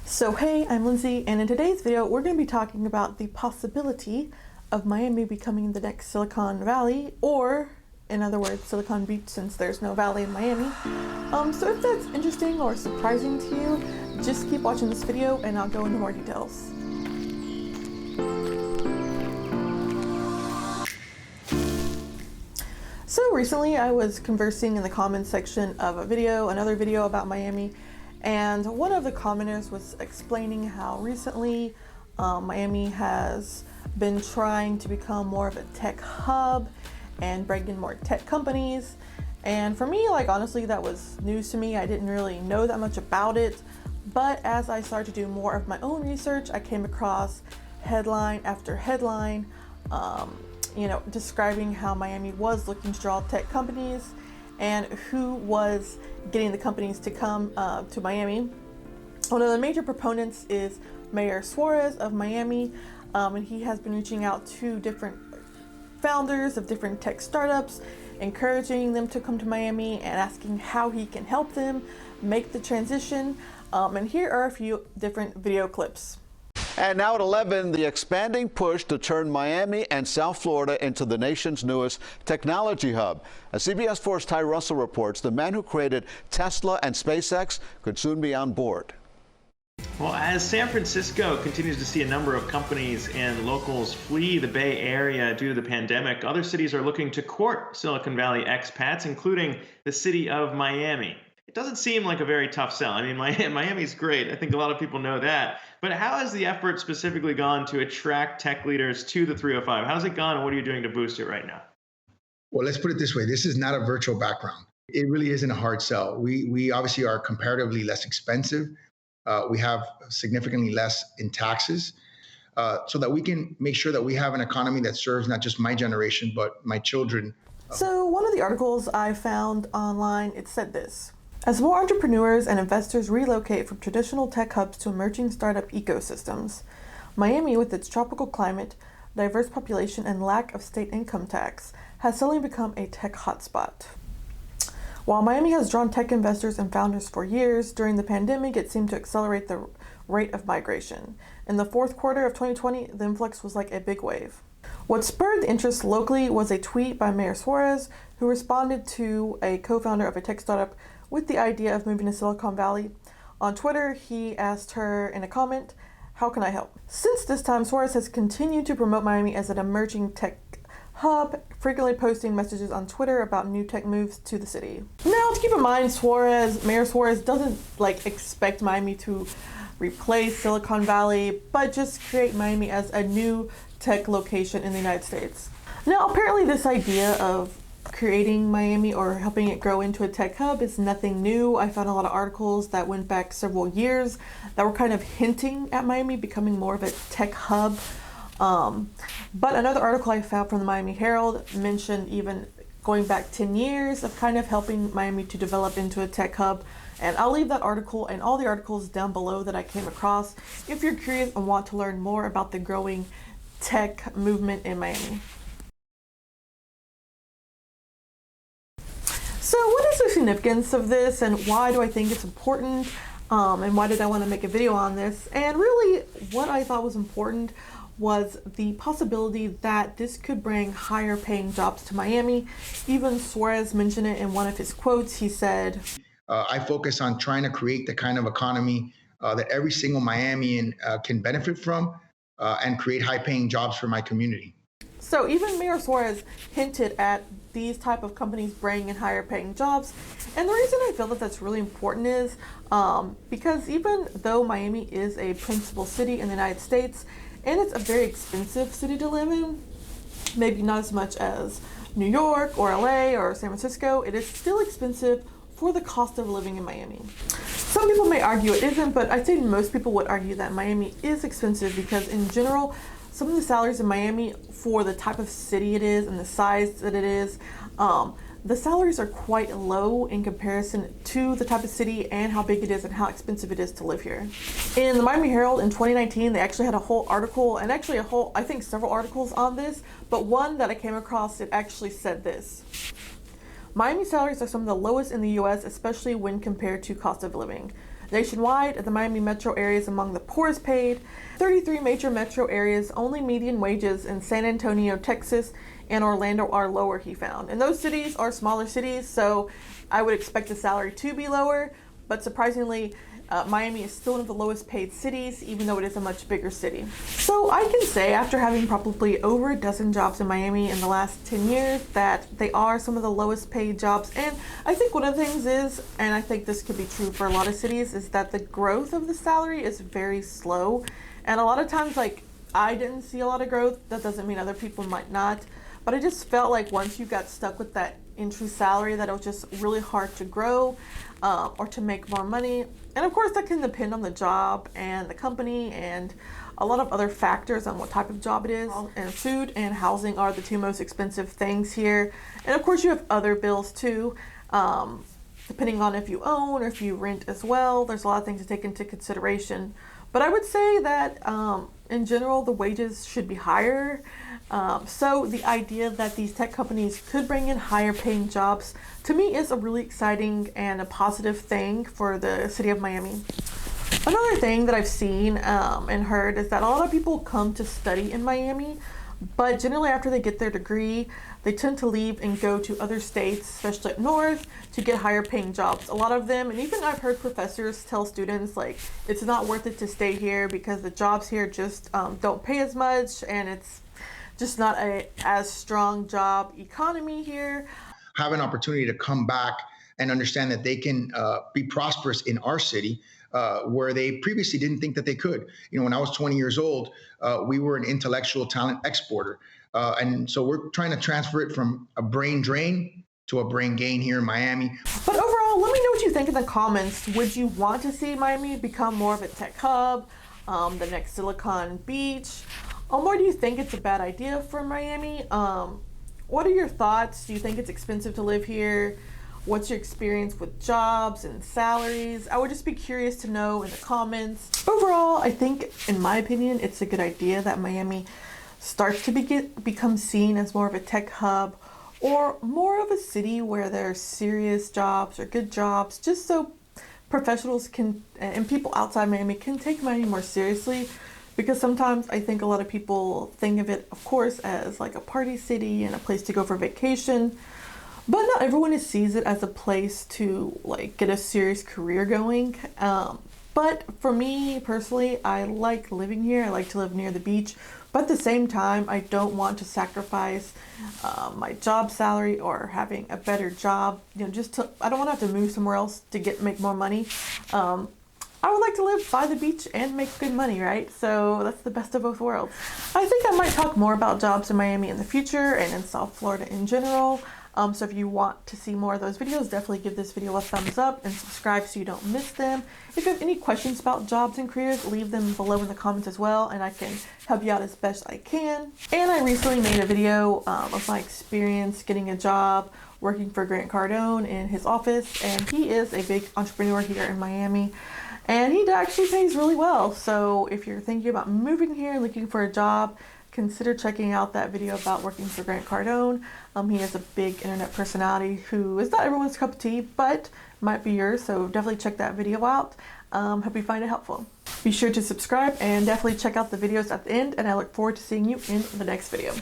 So hey, I'm Lindsay, and in today's video we're going to be talking about the possibility of Miami becoming the next Silicon Valley, or in other words, Silicon Beach, since there's no valley in Miami. So if that's interesting or surprising to you, just keep watching this video and I'll go into more details. So recently I was conversing in the comments section of another video about Miami, and one of the commenters was explaining how recently Miami has been trying to become more of a tech hub and bring in more tech companies. And for me, honestly, that was news to me. I didn't really know that much about it. But as I started to do more of my own research, I came across headline after headline, describing how Miami was looking to draw tech companies and who was getting the companies to come to Miami. One of the major proponents is Mayor Suarez of Miami, and he has been reaching out to different founders of different tech startups, encouraging them to come to Miami and asking how he can help them make the transition. And here are a few different video clips. And now at 11, the expanding push to turn Miami and South Florida into the nation's newest technology hub. As CBS 4's Ty Russell reports, the man who created Tesla and SpaceX could soon be on board. Well, as San Francisco continues to see a number of companies and locals flee the Bay Area due to the pandemic, other cities are looking to court Silicon Valley expats, including the city of Miami. It doesn't seem like a very tough sell. I mean, Miami's great. I think a lot of people know that. But how has the effort specifically gone to attract tech leaders to the 305? How's it gone, and what are you doing to boost it right now? Well, let's put it this way. This is not a virtual background. It really isn't a hard sell. We obviously are comparatively less expensive. We have significantly less in taxes, so that we can make sure that we have an economy that serves not just my generation, but my children. So one of the articles I found online, it said this: as more entrepreneurs and investors relocate from traditional tech hubs to emerging startup ecosystems, Miami, with its tropical climate, diverse population, and lack of state income tax, has suddenly become a tech hotspot. While Miami has drawn tech investors and founders for years, during the pandemic it seemed to accelerate the rate of migration. In the fourth quarter of 2020, the influx was like a big wave. What spurred the interest locally was a tweet by Mayor Suarez, who responded to a co-founder of a tech startup with the idea of moving to Silicon Valley. On Twitter, he asked her in a comment, "How can I help?" Since this time, Suarez has continued to promote Miami as an emerging tech hub, frequently posting messages on Twitter about new tech moves to the city. Now, to keep in mind, Mayor Suarez doesn't expect Miami to replace Silicon Valley, but just create Miami as a new tech location in the United States. Now, apparently this idea of creating Miami or helping it grow into a tech hub is nothing new. I found a lot of articles that went back several years that were kind of hinting at Miami becoming more of a tech hub. But another article I found from the Miami Herald mentioned even going back 10 years of kind of helping Miami to develop into a tech hub. And I'll leave that article and all the articles down below that I came across if you're curious and want to learn more about the growing tech movement in Miami. So what is the significance of this, and why do I think it's important, and why did I want to make a video on this? And really what I thought was important was the possibility that this could bring higher paying jobs to Miami. Even Suarez mentioned it in one of his quotes. He said, I focus on trying to create the kind of economy that every single Miamian can benefit from and create high paying jobs for my community. So even Mayor Suarez hinted at these type of companies bringing in higher paying jobs. And the reason I feel that that's really important is because even though Miami is a principal city in the United States, and it's a very expensive city to live in, maybe not as much as New York or LA or San Francisco, it is still expensive for the cost of living in Miami. Some people may argue it isn't, but I'd say most people would argue that Miami is expensive because in general, some of the salaries in Miami for the type of city it is and the size that it is, the salaries are quite low in comparison to the type of city and how big it is and how expensive it is to live here. In the Miami Herald in 2019, they actually had a whole article, and actually I think several articles on this, but one that I came across, it actually said this: Miami salaries are some of the lowest in the US, especially when compared to cost of living. Nationwide, the Miami metro area is among the poorest paid. 33 major metro areas, only median wages in San Antonio, Texas, and Orlando are lower, he found. And those cities are smaller cities, so I would expect the salary to be lower, but surprisingly, Miami is still one of the lowest paid cities, even though it is a much bigger city. So I can say, after having probably over a dozen jobs in Miami in the last 10 years, that they are some of the lowest paid jobs. And I think one of the things is, and I think this could be true for a lot of cities, is that the growth of the salary is very slow. And a lot of times, like, I didn't see a lot of growth. That doesn't mean other people might not. But I just felt like once you got stuck with that entry salary, that it was just really hard to grow or to make more money. And of course, that can depend on the job and the company and a lot of other factors on what type of job it is. And food and housing are the two most expensive things here. And of course, you have other bills too, depending on if you own or if you rent as well. There's a lot of things to take into consideration. But I would say that in general, the wages should be higher. So the idea that these tech companies could bring in higher paying jobs, to me, is a really exciting and a positive thing for the city of Miami. Another thing that I've seen and heard is that a lot of people come to study in Miami, but generally after they get their degree, they tend to leave and go to other states, especially up north, to get higher paying jobs. A lot of them, and even I've heard professors tell students, like, it's not worth it to stay here because the jobs here just don't pay as much, and it's just not as strong job economy here. Have an opportunity to come back and understand that they can be prosperous in our city where they previously didn't think that they could. You know, when I was 20 years old, we were an intellectual talent exporter. And so we're trying to transfer it from a brain drain to a brain gain here in Miami. But overall, let me know what you think in the comments. Would you want to see Miami become more of a tech hub, the next Silicon Beach? Or do you think it's a bad idea for Miami? What are your thoughts? Do you think it's expensive to live here? What's your experience with jobs and salaries? I would just be curious to know in the comments. Overall, I think, in my opinion, it's a good idea that Miami starts to become seen as more of a tech hub or more of a city where there are serious jobs or good jobs, just so professionals can and people outside Miami can take Miami more seriously. Because sometimes I think a lot of people think of it, of course, as like a party city and a place to go for vacation. But not everyone sees it as a place to like get a serious career going. But for me personally, I like living here. I like to live near the beach. But at the same time, I don't want to sacrifice my job salary or having a better job. You know, I don't want to have to move somewhere else to make more money. I would like to live by the beach and make good money, right? So that's the best of both worlds. I think I might talk more about jobs in Miami in the future and in South Florida in general. So if you want to see more of those videos, definitely give this video a thumbs up and subscribe so you don't miss them. If you have any questions about jobs and careers, leave them below in the comments as well, and I can help you out as best I can. And I recently made a video of my experience getting a job working for Grant Cardone in his office, and he is a big entrepreneur here in Miami. And he actually pays really well. So if you're thinking about moving here and looking for a job, consider checking out that video about working for Grant Cardone. He is a big internet personality who is not everyone's cup of tea, but might be yours. So definitely check that video out. Hope you find it helpful. Be sure to subscribe and definitely check out the videos at the end. And I look forward to seeing you in the next video.